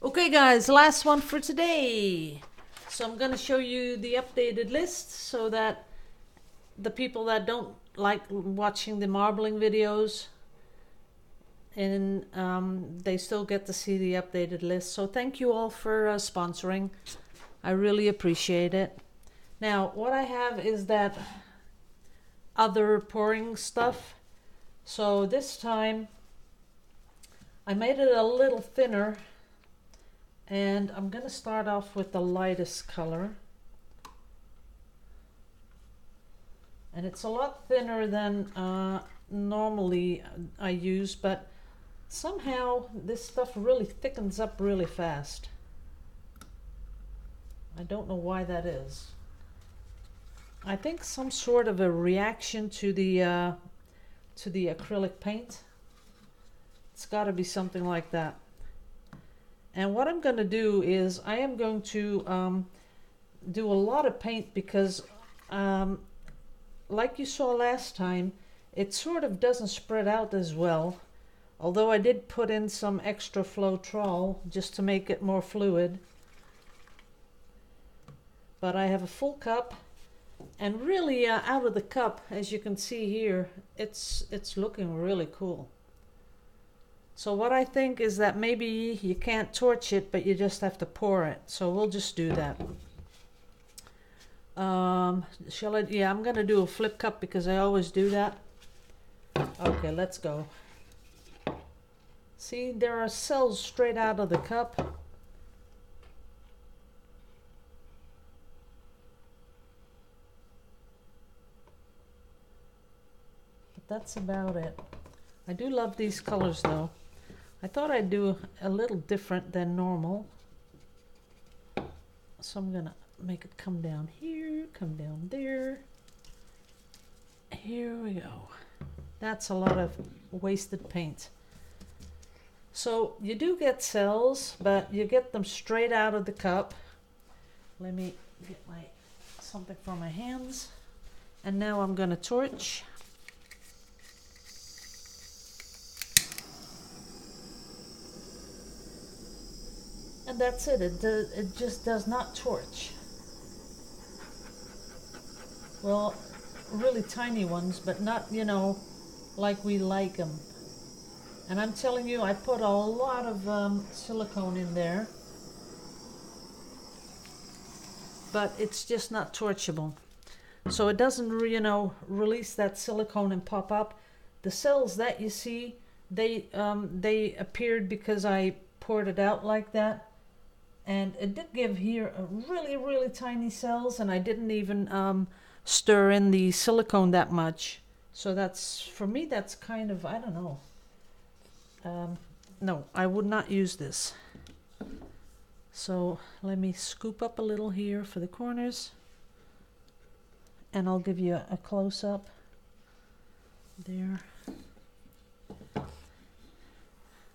Okay guys, last one for today. So I'm going to show you the updated list so that the people that don't like watching the marbling videos and they still get to see the updated list. So thank you all for sponsoring. I really appreciate it. Now what I have is that other pouring stuff. So this time I made it a little thinner, and I'm going to start off with the lightest color. And it's a lot thinner than normally I use, but somehow this stuff really thickens up really fast. I don't know why that is. I think some sort of a reaction to the acrylic paint. It's got to be something like that. And what I'm going to do is I am going to do a lot of paint because like you saw last time, it sort of doesn't spread out as well. Although I did put in some extra Floetrol just to make it more fluid. But I have a full cup, and really out of the cup, as you can see here, it's looking really cool. So what I think is that maybe you can't torch it, but you just have to pour it. So we'll just do that. Shall I? Yeah, I'm gonna do a flip cup because I always do that. Okay, let's go. See, there are cells straight out of the cup. But that's about it. I do love these colors though. I thought I'd do a little different than normal. So I'm gonna make it come down here, come down there. Here we go. That's a lot of wasted paint. So you do get cells, but you get them straight out of the cup. Let me get something for my hands. And now I'm gonna torch. And that's it. It just does not torch. Well, really tiny ones, but not, you know, like we like them. And I'm telling you, I put a lot of silicone in there, but it's just not torchable. So it doesn't, you know, release that silicone and pop up. The cells that you see, they appeared because I poured it out like that. And it did give here a really tiny cells, and I didn't even stir in the silicone that much. So that's, for me, that's kind of, I don't know. No, I would not use this. So let me scoop up a little here for the corners, and I'll give you a close-up there.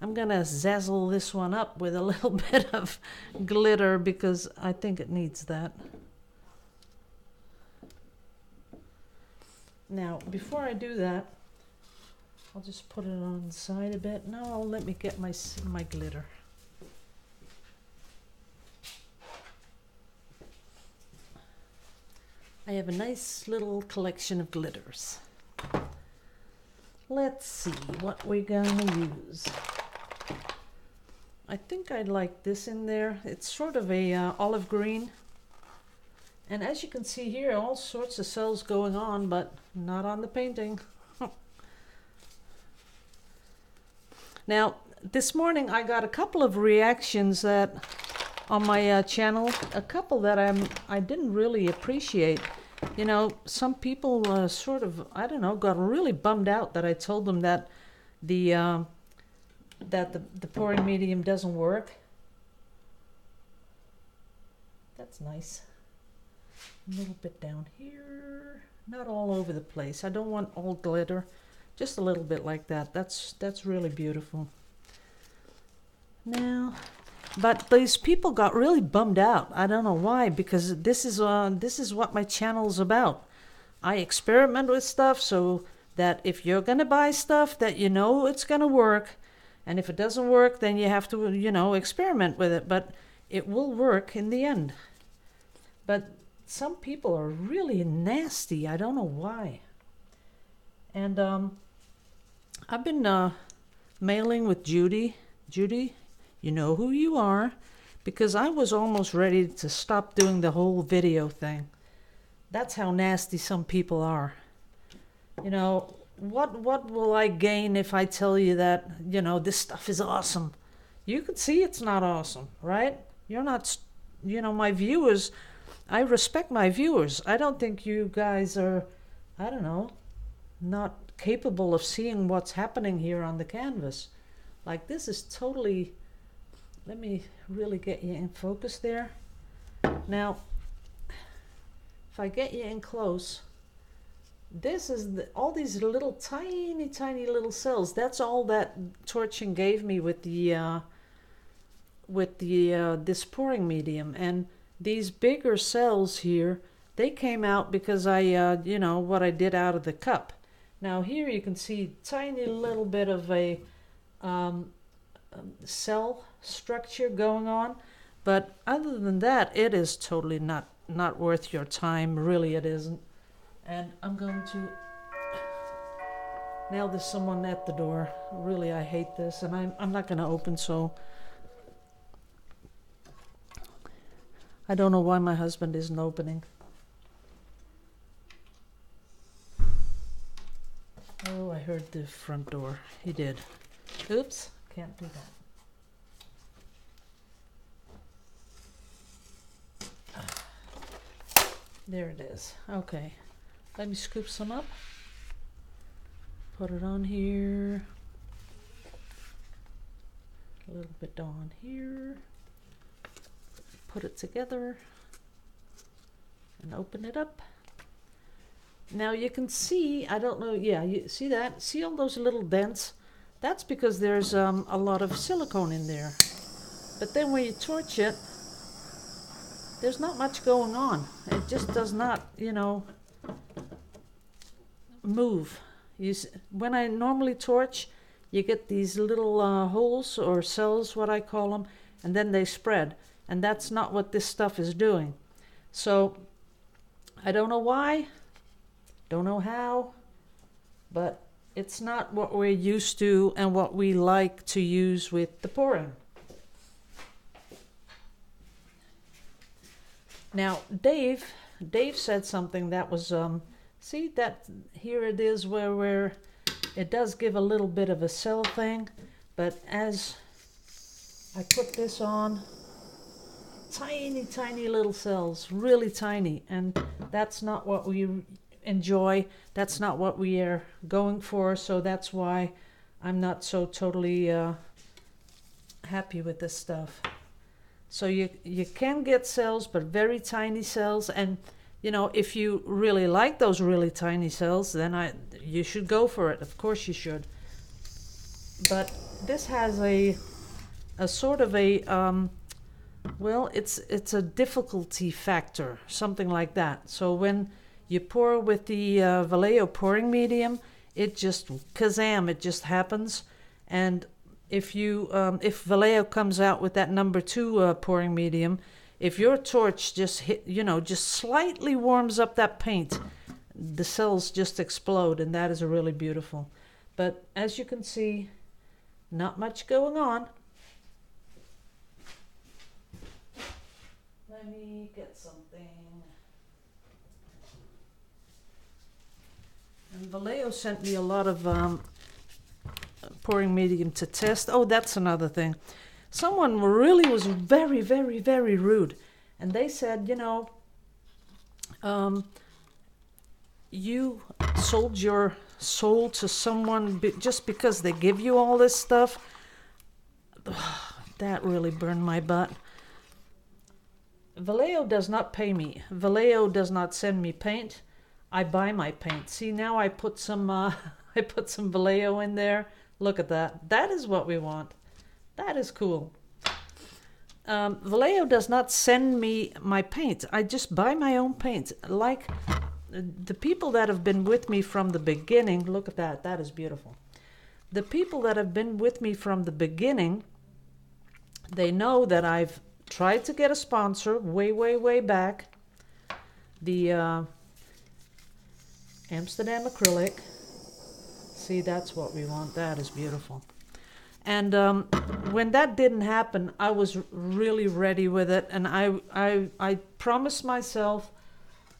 I'm gonna zazzle this one up with a little bit of glitter because I think it needs that. Now, before I do that, I'll just put it on the side a bit. Now let me get my glitter. I have a nice little collection of glitters. Let's see what we're gonna use. I think I'd like this in there. It's sort of a olive green. And as you can see here, all sorts of cells going on, but not on the painting. Now, this morning I got a couple of reactions that on my channel, a couple that I didn't really appreciate. You know, some people sort of, I don't know, got really bummed out that I told them that the pouring medium doesn't work. That's nice. A little bit down here, not all over the place. I don't want all glitter, just a little bit like that. That's really beautiful. Now, but these people got really bummed out. I don't know why, because this is what my channel's about. I experiment with stuff so that if you're gonna buy stuff that you know it's gonna work, And if it doesn't work, then you have to, you know, experiment with it. But it will work in the end. But some people are really nasty. I don't know why. And I've been mailing with Judy. Judy, you know who you are, because I was almost ready to stop doing the whole video thing. That's how nasty some people are. You know, what will I gain if I tell you that, you know, this stuff is awesome? You can see it's not awesome, right? You're not, you know, my viewers, I respect my viewers. I don't think you guys are, I don't know, not capable of seeing what's happening here on the canvas. Like, this is totally, let me really get you in focus there. Now, if I get you in close, this is all these little tiny little cells. That's all that torching gave me with the this pouring medium. And these bigger cells here, they came out because I you know, what I did out of the cup. Now here you can see tiny little bit of a cell structure going on, but other than that, it is totally not worth your time. Really, it isn't. And I'm going to, now there's someone at the door. Really, I hate this, and I'm not going to open, so I don't know why my husband isn't opening. Oh, I heard the front door. He did. Oops, can't do that. There it is. Okay. Let me scoop some up. Put it on here. A little bit on here. Put it together. And open it up. Now you can see, I don't know, yeah, you see that? See all those little dents? That's because there's a lot of silicone in there. But then when you torch it, there's not much going on. It just does not, you know, move. When I normally torch, you get these little holes or cells, what I call them, and then they spread. And that's not what this stuff is doing. So I don't know why, don't know how, but it's not what we're used to and what we like to use with the pouring. Now, Dave said something that was, see that here it is where it does give a little bit of a cell thing, but as I put this on, tiny little cells, really tiny, and that's not what we enjoy. That's not what we are going for, so that's why I'm not so totally happy with this stuff. So you can get cells, but very tiny cells, and you know, if you really like those really tiny cells, then you should go for it. Of course you should. But this has a sort of a well, it's a difficulty factor, something like that. So when you pour with the Vallejo pouring medium, it just kazam, it just happens. And if Vallejo comes out with that number 2 pouring medium, if your torch just hit, you know, just slightly warms up that paint, the cells just explode, and that is really beautiful. But as you can see, not much going on. Let me get something. And Vallejo sent me a lot of pouring medium to test. Oh, that's another thing. Someone really was very rude. And they said, you know, you sold your soul to someone just because they give you all this stuff. That really burned my butt. Vallejo does not pay me. Vallejo does not send me paint. I buy my paint. See, now I put some Vallejo in there. Look at that. That is what we want. That is cool. Vallejo does not send me my paint. I just buy my own paint. Like the people that have been with me from the beginning. Look at that. That is beautiful. the people that have been with me from the beginning, they know that I've tried to get a sponsor way back. The Amsterdam acrylic. See, that's what we want. That is beautiful. And when that didn't happen, I was really ready with it. And I promised myself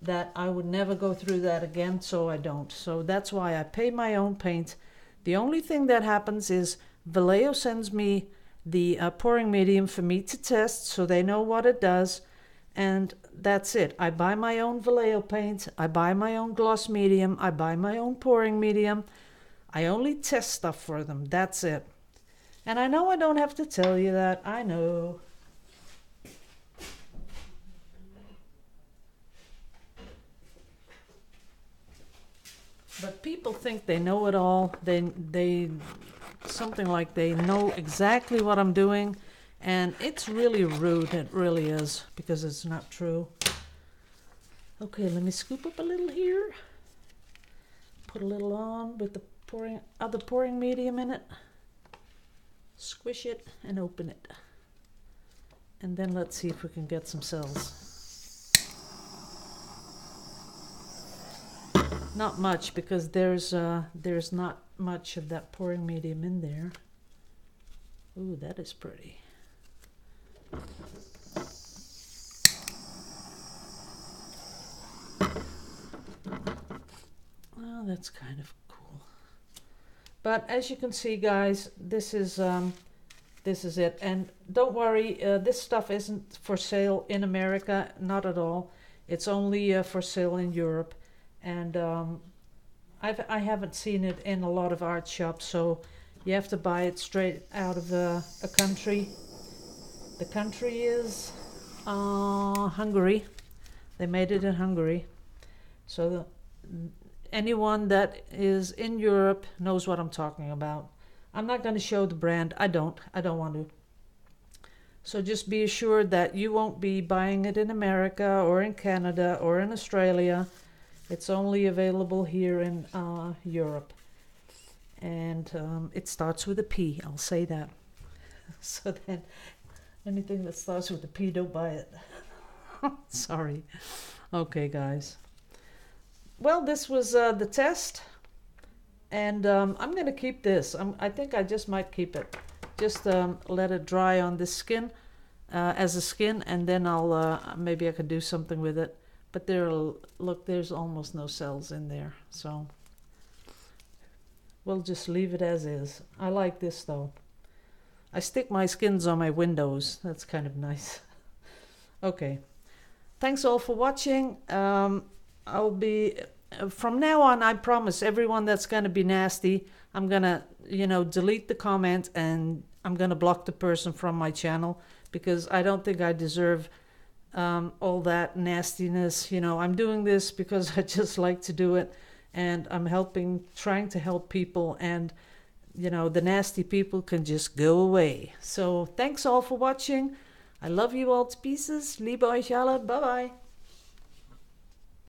that I would never go through that again, so I don't. So that's why I pay my own paint. The only thing that happens is Vallejo sends me the pouring medium for me to test, so they know what it does. And that's it. I buy my own Vallejo paint. I buy my own gloss medium. I buy my own pouring medium. I only test stuff for them. That's it. And I know I don't have to tell you that. I know. But people think they know it all. They something like they know exactly what I'm doing. And it's really rude. It really is, because it's not true. Okay, let me scoop up a little here. Put a little on with the other pouring medium in it. Squish it and open it. And then let's see if we can get some cells. Not much, because there's not much of that pouring medium in there. Ooh, that is pretty. Well, that's kind of cool. But as you can see, guys, this is it. And don't worry, this stuff isn't for sale in America, not at all. It's only for sale in Europe. And I haven't seen it in a lot of art shops, so you have to buy it straight out of a country. The country is Hungary. They made it in Hungary. So anyone that is in Europe knows what I'm talking about. I'm not going to show the brand. I don't want to. So just be assured that you won't be buying it in America or in Canada or in Australia. It's only available here in Europe. And it starts with a P, I'll say that. So then anything that starts with a P, don't buy it. Sorry. Okay, guys. Well, this was the test. And I'm going to keep this. I think I just might keep it. Just let it dry on this skin as a skin. And then I'll maybe I could do something with it. But there's almost no cells in there, so we'll just leave it as is. I like this though. I stick my skins on my windows. That's kind of nice. Okay. Thanks all for watching. I'll be, from now on, I promise everyone that's going to be nasty, I'm going to, delete the comment, and I'm going to block the person from my channel, because I don't think I deserve all that nastiness. I'm doing this because I just like to do it, and I'm trying to help people, and the nasty people can just go away. So thanks all for watching. I love you all to pieces. Liebe euch alle. Bye bye.